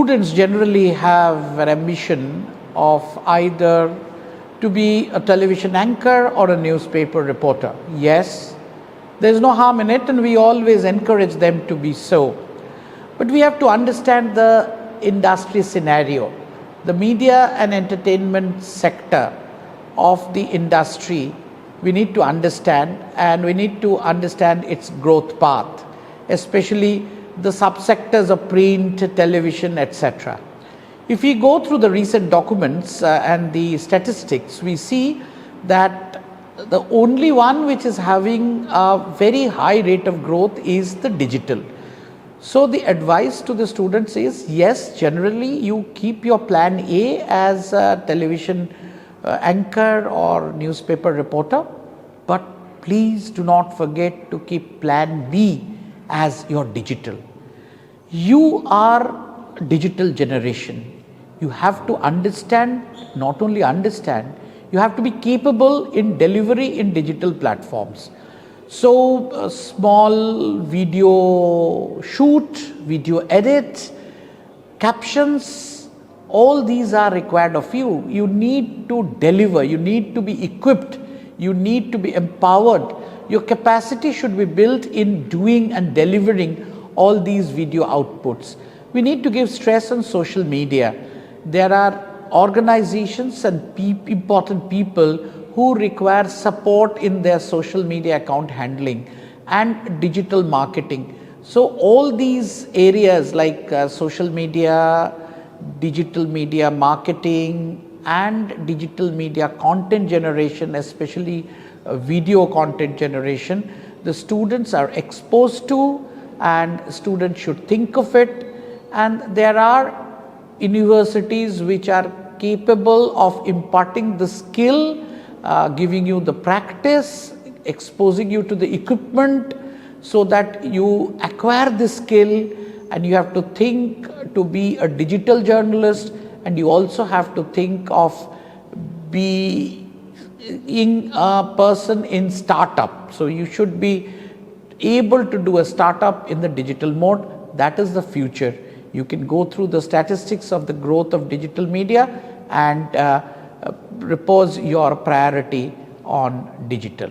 students generally have an ambition of either to be a television anchor or a newspaper reporter. Yes, there is no harm in it, and we always encourage them to be so. But we have to understand the industry scenario. The media and entertainment sector of the industry, we need to understand, and we need to understand its growth path, especially the subsectors of print, television, etc. If we go through the recent documents and the statistics, we see that the only one which is having a very high rate of growth is the digital. So the advice to the students is, yes, generally you keep your plan A as a television anchor or newspaper reporter, but please do not forget to keep plan B as your digital. You are digital generation. You have to understand, not only understand, you have to be capable in delivery in digital platforms. So small video shoot, video edit, captions, all these are required of you. You need to deliver, you need to be equipped, you need to be empowered. Your capacity should be built in doing and delivering all these video outputs. We need to give stress on social media. There are organizations and important people who require support in their social media account handling and digital marketing. So all these areas like social media, digital media marketing and digital media content generation, especially video content generation, the students are exposed to, and students should think of it. And there are universities which are capable of imparting the skill, giving you the practice, exposing you to the equipment so that you acquire the skill, and you have to think to be a digital journalist, and you also have to think of being a person in startup. So you should be able to do a startup in the digital mode. That is the future. You can go through the statistics of the growth of digital media and repose your priority on digital.